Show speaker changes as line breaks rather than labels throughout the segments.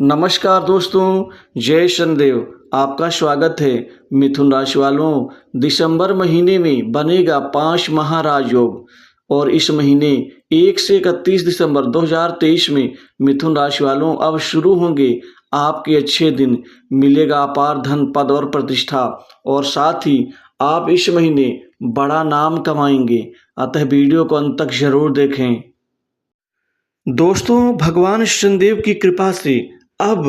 नमस्कार दोस्तों, जय शनिदेव। आपका स्वागत है। मिथुन राशि वालों, दिसंबर महीने में बनेगा 5 महाराज योग और इस महीने 1 से 31 दिसंबर 2023 में मिथुन राशि वालों अब शुरू होंगे आपके अच्छे दिन। मिलेगा अपार धन, पद और प्रतिष्ठा और साथ ही आप इस महीने बड़ा नाम कमाएंगे। अतः वीडियो को अंत तक जरूर देखें। दोस्तों, भगवान शनिदेव की कृपा से अब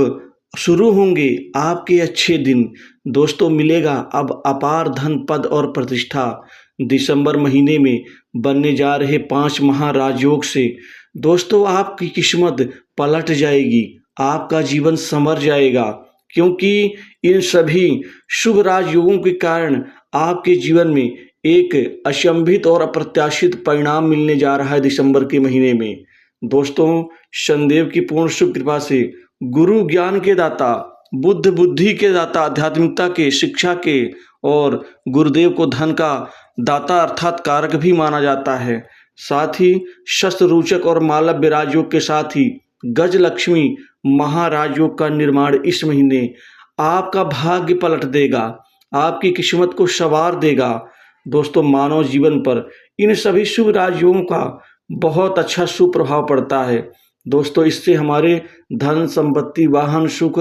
शुरू होंगे आपके अच्छे दिन। दोस्तों, मिलेगा अब अपार धन, पद और प्रतिष्ठा। दिसंबर महीने में बनने जा रहे 5 महाराजयोग से दोस्तों आपकी किस्मत पलट जाएगी, आपका जीवन संवर जाएगा, क्योंकि इन सभी शुभ राजयोगों के कारण आपके जीवन में एक अचंभित और अप्रत्याशित परिणाम मिलने जा रहा है दिसंबर के महीने में। दोस्तों, शनिदेव की पूर्ण शुभ कृपा से गुरु ज्ञान के दाता, बुद्ध बुद्धि के दाता, आध्यात्मिकता के, शिक्षा के और गुरुदेव को धन का दाता अर्थात कारक भी माना जाता है। साथ ही शस्त्र रोचक और मालव्य राजयोग के साथ ही गज लक्ष्मी महाराजयोग का निर्माण इस महीने आपका भाग्य पलट देगा, आपकी किस्मत को संवार देगा। दोस्तों, मानव जीवन पर इन सभी शुभ राजयोगों का बहुत अच्छा सुप्रभाव पड़ता है। दोस्तों, इससे हमारे धन, संपत्ति, वाहन, सुख,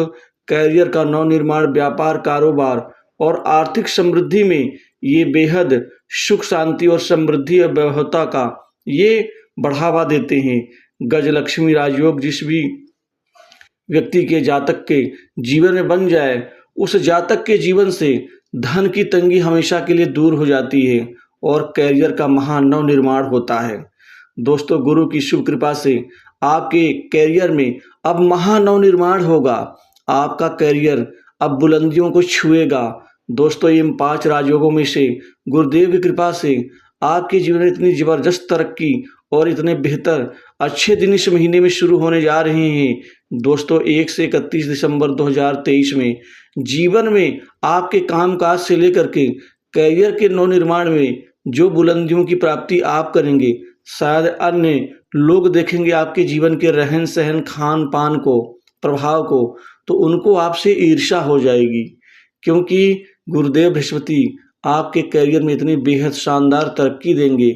कैरियर का नवनिर्माण, व्यापार, कारोबार और आर्थिक समृद्धि में ये बेहद सुख, शांति और समृद्धि और वैभवता का ये बढ़ावा देते हैं। गजलक्ष्मी राजयोग जिस भी व्यक्ति के जातक के जीवन में बन जाए, उस जातक के जीवन से धन की तंगी हमेशा के लिए दूर हो जाती है और कैरियर का महान नव निर्माण होता है। दोस्तों, गुरु की शुभ कृपा से आपके कैरियर में अब महान नव निर्माण होगा, आपका कैरियर अब बुलंदियों को छुएगा। दोस्तों, इन 5 राजयोगों में से गुरुदेव की कृपा से आपके जीवन में इतनी जबरदस्त तरक्की और इतने बेहतर अच्छे दिन इस महीने में शुरू होने जा रहे हैं। दोस्तों, 1 से 31 दिसंबर 2023 में जीवन में आपके कामकाज से लेकर के कैरियर के नव निर्माण में जो बुलंदियों की प्राप्ति आप करेंगे, शायद अन्य लोग देखेंगे आपके जीवन के रहन सहन, खान पान को, प्रभाव को, तो उनको आपसे ईर्ष्या हो जाएगी, क्योंकि गुरुदेव बृहस्पति आपके कैरियर में इतनी बेहद शानदार तरक्की देंगे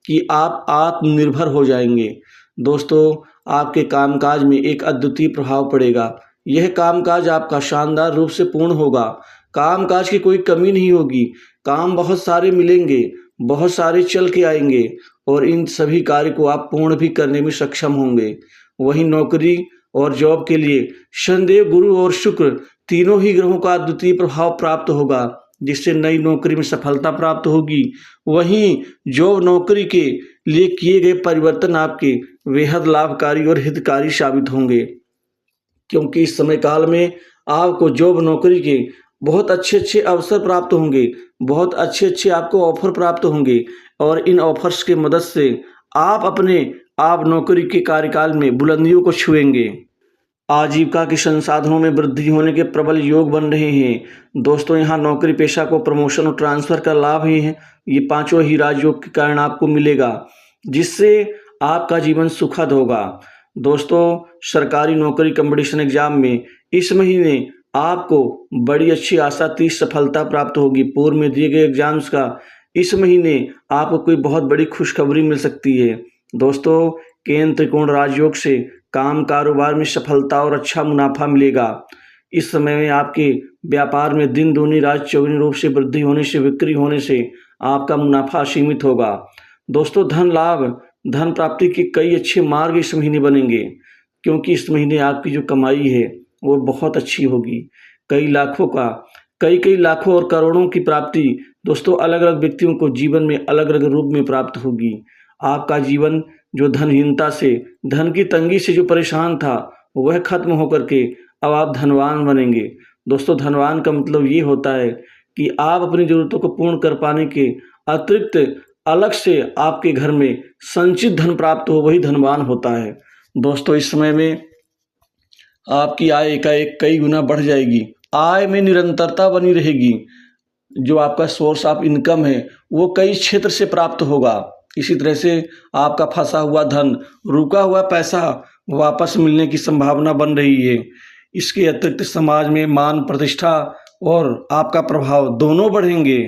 कि आप आत्मनिर्भर हो जाएंगे। दोस्तों, आपके कामकाज में एक अद्वितीय प्रभाव पड़ेगा। यह कामकाज आपका शानदार रूप से पूर्ण होगा, कामकाज की कोई कमी नहीं होगी, काम बहुत सारे मिलेंगे, बहुत सारे चल के आएंगे और इन सभी कार्य को आप पूर्ण भी करने में सक्षम होंगे। वहीं नौकरी और जॉब के लिए शनिदेव, गुरु और शुक्र तीनों ही ग्रहों का अद्वितीय प्रभाव प्राप्त होगा, जिससे नई नौकरी में सफलता प्राप्त होगी। वहीं जॉब नौकरी के लिए किए गए परिवर्तन आपके बेहद लाभकारी और हितकारी साबित होंगे, क्योंकि इस समय काल में आपको जॉब नौकरी के बहुत अच्छे अच्छे अवसर प्राप्त होंगे, बहुत अच्छे अच्छे आपको ऑफर प्राप्त होंगे और इन ऑफर्स के मदद से आप नौकरी के कार्यकाल में बुलंदियों को छुएंगे। आजीविका के संसाधनों में वृद्धि होने के प्रबल योग बन रहे हैं। दोस्तों, यहाँ नौकरी पेशा को प्रमोशन और ट्रांसफर का लाभ ही है, ये 5 ही राजयोग के कारण आपको मिलेगा, जिससे आपका जीवन सुखद होगा। दोस्तों, सरकारी नौकरी कंपटीशन एग्जाम में इस महीने आपको बड़ी अच्छी आशातीत सफलता प्राप्त होगी। पूर्व में दिए गए एग्जाम्स का इस महीने आपको कोई बहुत बड़ी खुशखबरी मिल सकती है। दोस्तों, केंद्र त्रिकोण राजयोग से काम कारोबार में सफलता और अच्छा मुनाफा मिलेगा। इस समय में आपके व्यापार में दिन दूनी रात चौगुनी रूप से वृद्धि होने से, बिक्री होने से आपका मुनाफा असीमित होगा। दोस्तों, धन लाभ, धन प्राप्ति के कई अच्छे मार्ग इस महीने बनेंगे, क्योंकि इस महीने आपकी जो कमाई है वो बहुत अच्छी होगी। कई लाखों और करोड़ों की प्राप्ति दोस्तों अलग अलग व्यक्तियों को जीवन में अलग अलग रूप में प्राप्त होगी। आपका जीवन जो धनहीनता से, धन की तंगी से जो परेशान था, वह खत्म होकर के अब आप धनवान बनेंगे। दोस्तों, धनवान का मतलब ये होता है कि आप अपनी ज़रूरतों को पूर्ण कर पाने के अतिरिक्त अलग से आपके घर में संचित धन प्राप्त हो, वही धनवान होता है। दोस्तों, इस समय में आपकी आय एकाएक कई गुना बढ़ जाएगी, आय में निरंतरता बनी रहेगी। जो आपका सोर्स ऑफ इनकम है वो कई क्षेत्र से प्राप्त होगा। इसी तरह से आपका फंसा हुआ धन, रुका हुआ पैसा वापस मिलने की संभावना बन रही है। इसके अतिरिक्त समाज में मान प्रतिष्ठा और आपका प्रभाव दोनों बढ़ेंगे।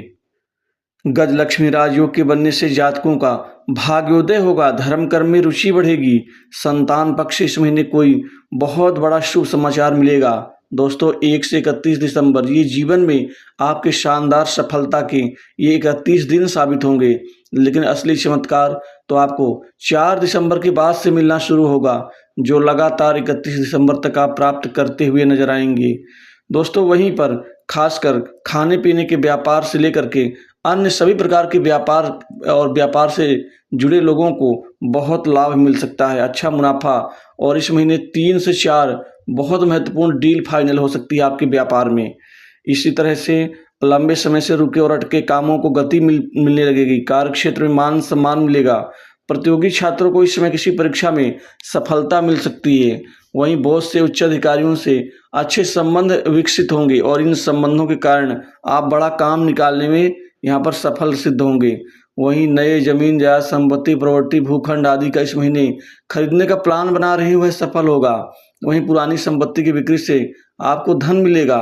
गजलक्ष्मी राजयोग के बनने से जातकों का भाग्योदय होगा, धर्म कर्म में रुचि बढ़ेगी, संतान पक्ष से इस महीने कोई बहुत बड़ा शुभ समाचार मिलेगा। दोस्तों 1 से 31 दिसंबर ये जीवन में आपके शानदार सफलता के ये 31 दिन साबित होंगे, लेकिन असली चमत्कार तो आपको 4 दिसंबर के बाद से मिलना शुरू होगा, जो लगातार 31 दिसंबर तक आप प्राप्त करते हुए नजर आएंगे। दोस्तों वहीं पर खासकर खाने पीने के व्यापार से लेकर के अन्य सभी प्रकार के व्यापार और व्यापार से जुड़े लोगों को बहुत लाभ मिल सकता है, अच्छा मुनाफा। और इस महीने 3 से 4 बहुत महत्वपूर्ण डील फाइनल हो सकती है आपके व्यापार में। इसी तरह से लंबे समय से रुके और अटके कामों को गति मिलने लगेगी, कार्य क्षेत्र में मान सम्मान मिलेगा। प्रतियोगी छात्रों को इस समय किसी परीक्षा में सफलता मिल सकती है। वहीं बहुत से उच्च अधिकारियों से अच्छे संबंध विकसित होंगे और इन संबंधों के कारण आप बड़ा काम निकालने में यहाँ पर सफल सिद्ध होंगे। वहीं नए जमीन जायदाद संपत्ति प्रॉपर्टी भूखंड आदि का इस महीने खरीदने का प्लान बना रहे हुए सफल होगा। वहीं पुरानी संपत्ति की बिक्री से आपको धन मिलेगा।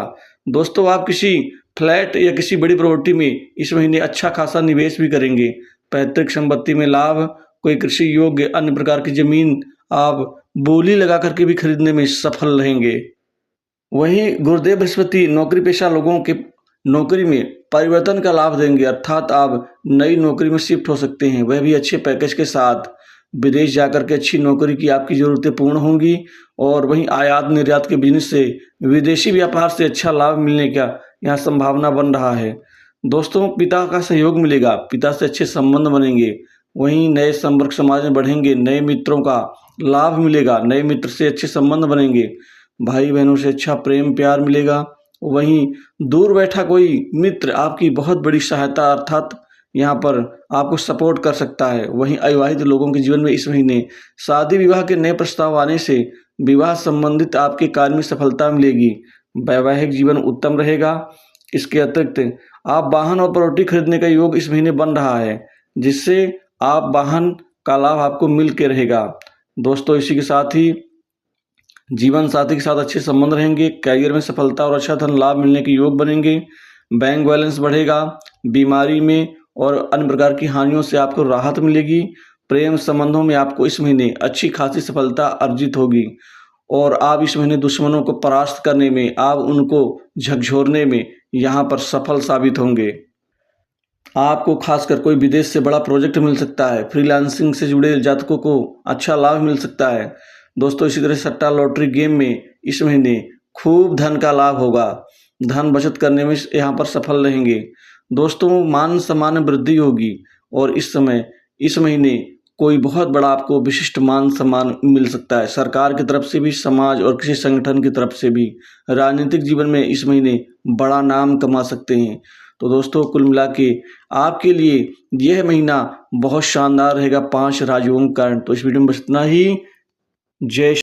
दोस्तों आप किसी फ्लैट या किसी बड़ी प्रॉपर्टी में इस महीने अच्छा खासा निवेश भी करेंगे। पैतृक संपत्ति में लाभ, कोई कृषि योग्य अन्य प्रकार की जमीन आप बोली लगा करके भी खरीदने में सफल रहेंगे। वहीं गुरुदेव बृहस्पति नौकरी पेशा लोगों के नौकरी में परिवर्तन का लाभ देंगे, अर्थात आप नई नौकरी में शिफ्ट हो सकते हैं, वह भी अच्छे पैकेज के साथ। विदेश जाकर के अच्छी नौकरी की आपकी ज़रूरतें पूर्ण होंगी। और वहीं आयात निर्यात के बिजनेस से विदेशी व्यापार से अच्छा लाभ मिलने का यहाँ संभावना बन रहा है। दोस्तों पिता का सहयोग मिलेगा, पिता से अच्छे संबंध बनेंगे। वहीं नए संपर्क समाज में बढ़ेंगे, नए मित्रों का लाभ मिलेगा, नए मित्र से अच्छे संबंध बनेंगे, भाई बहनों से अच्छा प्रेम प्यार मिलेगा। वहीं दूर बैठा कोई मित्र आपकी बहुत बड़ी सहायता अर्थात यहाँ पर आपको सपोर्ट कर सकता है। वहीं अविवाहित लोगों के जीवन में इस महीने शादी विवाह के नए प्रस्ताव आने से विवाह संबंधित आपके कार्य में सफलता मिलेगी, वैवाहिक जीवन उत्तम रहेगा। इसके अतिरिक्त आप वाहन और प्रॉपर्टी खरीदने का योग इस महीने बन रहा है, जिससे आप वाहन का लाभ आपको मिल के रहेगा। दोस्तों इसी के साथ ही जीवन साथी के साथ अच्छे संबंध रहेंगे, करियर में सफलता और अच्छा धन लाभ मिलने के योग बनेंगे, बैंक बैलेंस बढ़ेगा, बीमारी में और अन्य प्रकार की हानियों से आपको राहत मिलेगी। प्रेम संबंधों में आपको इस महीने अच्छी खासी सफलता अर्जित होगी और आप इस महीने दुश्मनों को परास्त करने में, आप उनको झकझोरने में यहाँ पर सफल साबित होंगे। आपको खासकर कोई विदेश से बड़ा प्रोजेक्ट मिल सकता है, फ्रीलांसिंग से जुड़े जातकों को अच्छा लाभ मिल सकता है। दोस्तों इसी तरह सट्टा लॉटरी गेम में इस महीने खूब धन का लाभ होगा, धन बचत करने में यहाँ पर सफल रहेंगे। दोस्तों मान सम्मान में वृद्धि होगी और इस महीने कोई बहुत बड़ा आपको विशिष्ट मान सम्मान मिल सकता है, सरकार की तरफ से भी, समाज और किसी संगठन की तरफ से भी। राजनीतिक जीवन में इस महीने बड़ा नाम कमा सकते हैं। तो दोस्तों कुल मिला के आपके लिए यह महीना बहुत शानदार रहेगा 5 राजयोगों के कारण। तो इस वीडियो में बस इतना ही। जय